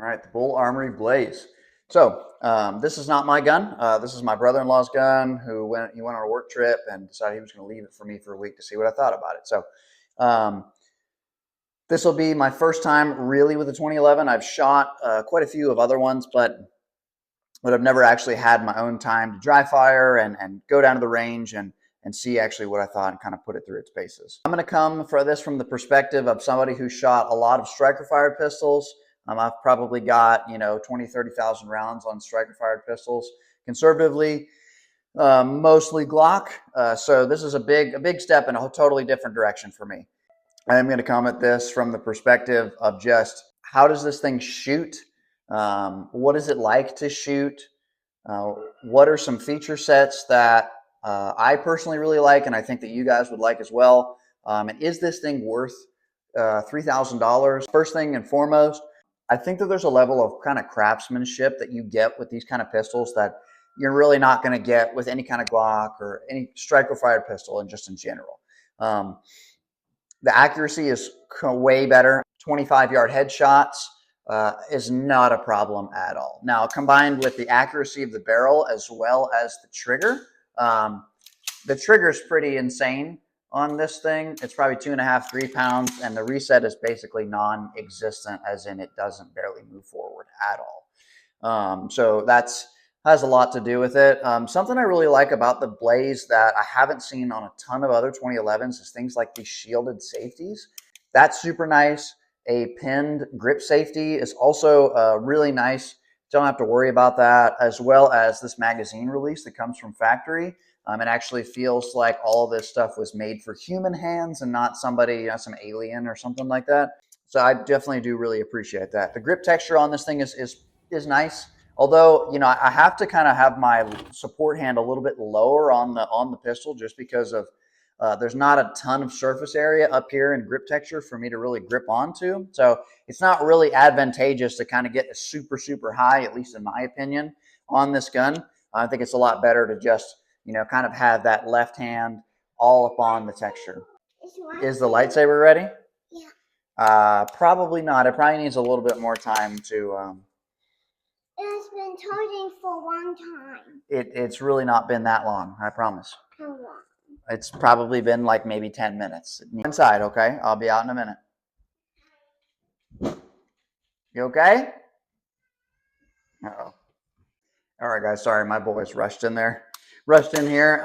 All right, the Bull Armory Blaze. So this is not my gun. This is my brother-in-law's gun. He went on a work trip and decided he was going to leave it for me for a week to see what I thought about it. So this will be my first time really with the 2011. I've shot quite a few of other ones, but I've never actually had my own time to dry fire and go down to the range and see actually what I thought and kind of put it through its paces. I'm going to come for this from the perspective of somebody who shot a lot of striker fired pistols. I've probably got 20, 30,000 rounds on striker fired pistols conservatively, mostly Glock. So this is a big step in a totally different direction for me. I am going to come at this from the perspective of just how does this thing shoot? What is it like to shoot? What are some feature sets that I personally really like, and I think that you guys would like as well? And is this thing worth $3,000? First thing and foremost, I think that there's a level of kind of craftsmanship that you get with these kind of pistols that you're really not going to get with any kind of Glock or any striker fired pistol, and just in general. The accuracy is way better. 25-yard headshots is not a problem at all. Now, combined with the accuracy of the barrel as well as the trigger is pretty insane on this thing. It's probably 2.5, 3 pounds, and the reset is basically non-existent, as in it doesn't barely move forward at all. So that has a lot to do with it. Something I really like about the Blaze that I haven't seen on a ton of other 2011s is things like these shielded safeties. That's super nice. A pinned grip safety is also really nice. Don't have to worry about that, as well as this magazine release that comes from factory. It actually feels like all of this stuff was made for human hands and not somebody, some alien or something like that. So I definitely do really appreciate that. The grip texture on this thing is nice. Although, I have to kind of have my support hand a little bit lower on the pistol, just because of there's not a ton of surface area up here in grip texture for me to really grip onto. So it's not really advantageous to kind of get super, super high, at least in my opinion, on this gun. I think it's a lot better to just, kind of have that left hand all up on the texture. Is the lightsaber ready? Yeah. Probably not. It probably needs a little bit more time to... It's been charging for a long time. It's really not been that long, I promise. How long? It's probably been like maybe 10 minutes. Inside, okay? I'll be out in a minute. You okay? Uh-oh. All right, guys. Sorry, my boys rushed in here. But yeah,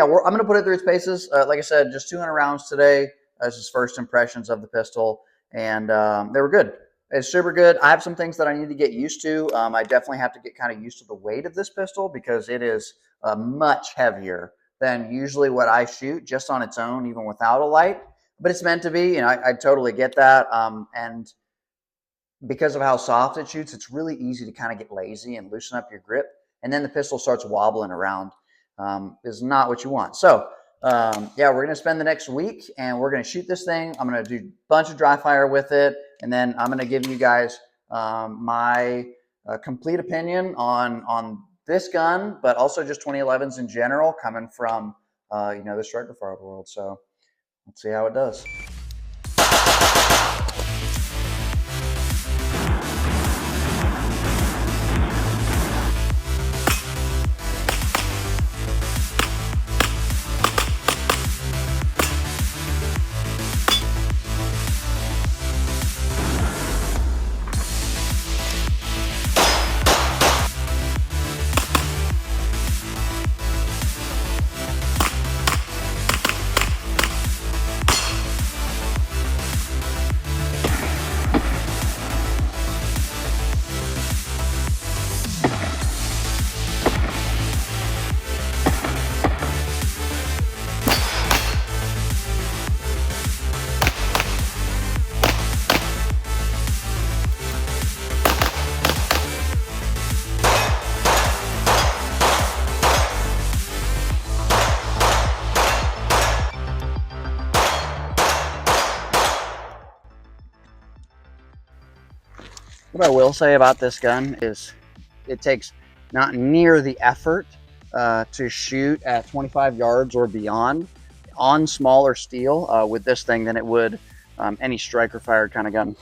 I'm going to put it through its paces. Like I said, just 200 rounds today. That's just first impressions of the pistol, and they were good. It's super good. I have some things that I need to get used to. I definitely have to get kind of used to the weight of this pistol, because it is much heavier than usually what I shoot just on its own, even without a light. But it's meant to be. I totally get that. And because of how soft it shoots, it's really easy to kind of get lazy and loosen up your grip. And then the pistol starts wobbling around. Is not what you want. So yeah, we're going to spend the next week and we're going to shoot this thing. I'm going to do a bunch of dry fire with it. And then I'm going to give you guys my complete opinion on this gun, but also just 2011s in general, coming from the striker fire world. So let's see how it does. What I will say about this gun is it takes not near the effort to shoot at 25 yards or beyond on smaller steel with this thing than it would any striker fired kind of gun.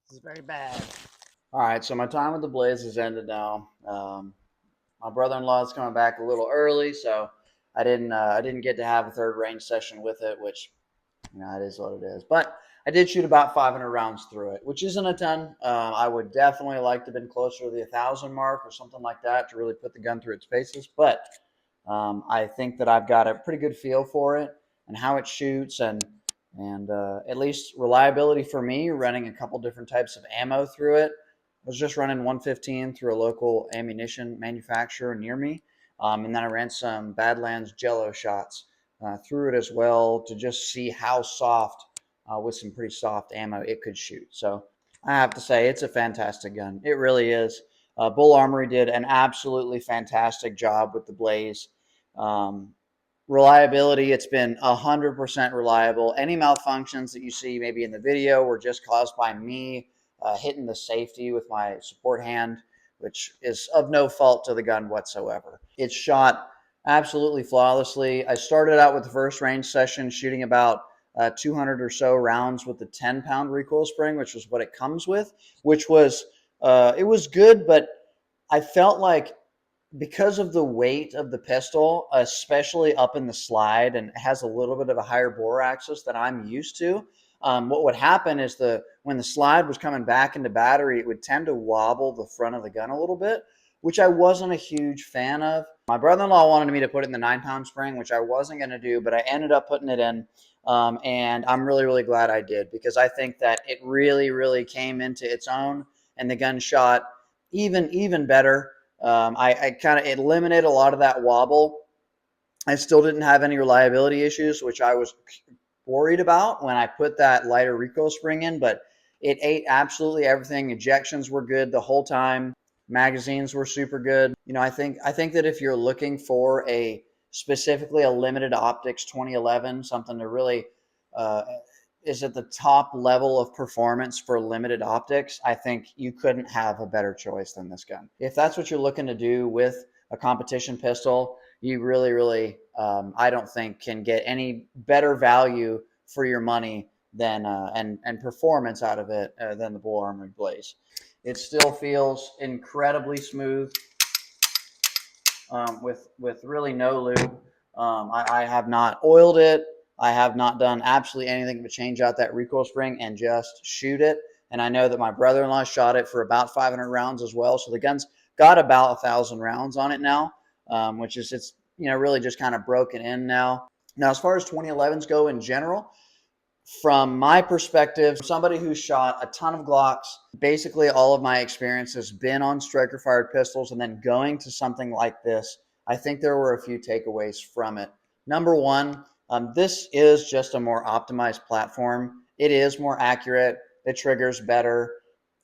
This is very bad. All right, so my time with the Blaze has ended now. My brother-in-law is coming back a little early, so I didn't get to have a third range session with it, which it is what it is. But I did shoot about 500 rounds through it, which isn't a ton. I would definitely like to have been closer to the 1,000 mark or something like that to really put the gun through its paces. But I think that I've got a pretty good feel for it and how it shoots, and at least reliability for me, running a couple different types of ammo through it. I was just running 115 through a local ammunition manufacturer near me, and then I ran some Badlands Jello shots through it as well to just see how soft, with some pretty soft ammo, it could shoot. So I have to say, it's a fantastic gun. It really is. Bull Armory did an absolutely fantastic job with the Blaze. Um, Reliability, it's been 100% reliable. Any malfunctions that you see maybe in the video were just caused by me hitting the safety with my support hand, which is of no fault to the gun whatsoever. It's shot absolutely flawlessly. I started out with the first range session shooting about 200 or so rounds with the 10-pound recoil spring, which was what it comes with, which was it was good, but I felt like because of the weight of the pistol, especially up in the slide, and it has a little bit of a higher bore axis than I'm used to. What would happen is when the slide was coming back into battery, it would tend to wobble the front of the gun a little bit, which I wasn't a huge fan of. My brother-in-law wanted me to put it in the 9-pound spring, which I wasn't going to do, but I ended up putting it in, and I'm really, really glad I did, because I think that it really, really came into its own, and the gun shot even better. I kind of eliminated a lot of that wobble. I still didn't have any reliability issues, which I was worried about when I put that lighter recoil spring in, but it ate absolutely everything. Ejections were good the whole time. Magazines were super good. I think that if you're looking for specifically a limited optics 2011, something to really uh, is at the top level of performance for limited optics, I think you couldn't have a better choice than this gun. If that's what you're looking to do with a competition pistol, you really, really, I don't think can get any better value for your money than and performance out of it than the Bull Armory Blaze. It still feels incredibly smooth with really no lube. I have not oiled it. I have not done absolutely anything but change out that recoil spring and just shoot it. And I know that my brother-in-law shot it for about 500 rounds as well. So the gun's got about 1,000 rounds on it now, which is it's really just kind of broken in now. Now, as far as 2011s go in general, from my perspective, somebody who shot a ton of Glocks, basically all of my experience has been on striker fired pistols, and then going to something like this, I think there were a few takeaways from it. Number one, this is just a more optimized platform. It is more accurate. The trigger's better.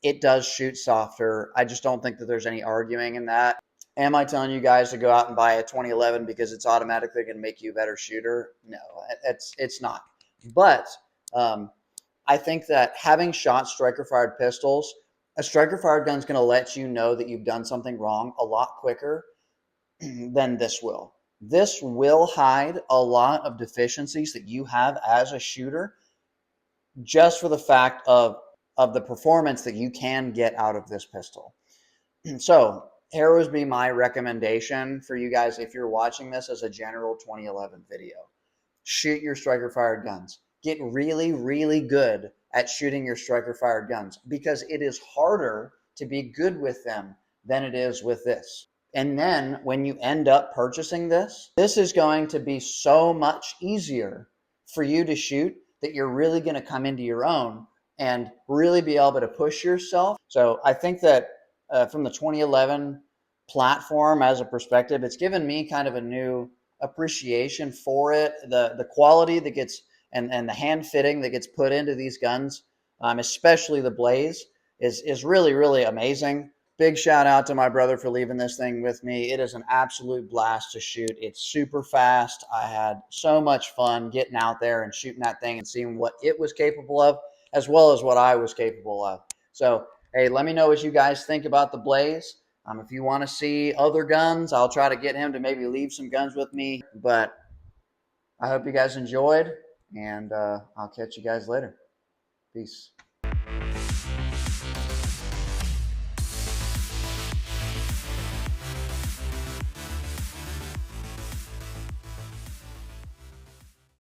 It does shoot softer. I just don't think that there's any arguing in that. Am I telling you guys to go out and buy a 2011 because it's automatically going to make you a better shooter? No, it's not. But I think that having shot striker fired pistols, a striker fired gun is going to let you know that you've done something wrong a lot quicker than this will. This will hide a lot of deficiencies that you have as a shooter just for the fact of the performance that you can get out of this pistol. So here would be my recommendation for you guys if you're watching this as a general 2011 video. Shoot your striker fired guns. Get really, really good at shooting your striker fired guns, because it is harder to be good with them than it is with this. And then when you end up purchasing this is going to be so much easier for you to shoot that you're really going to come into your own and really be able to push yourself. So I think that from the 2011 platform as a perspective, it's given me kind of a new appreciation for it. The quality that gets and the hand fitting that gets put into these guns, especially the Blaze, is really, really amazing. Big shout out to my brother for leaving this thing with me. It is an absolute blast to shoot. It's super fast. I had so much fun getting out there and shooting that thing and seeing what it was capable of, as well as what I was capable of. So, hey, let me know what you guys think about the Blaze. If you want to see other guns, I'll try to get him to maybe leave some guns with me. But I hope you guys enjoyed, and I'll catch you guys later. Peace.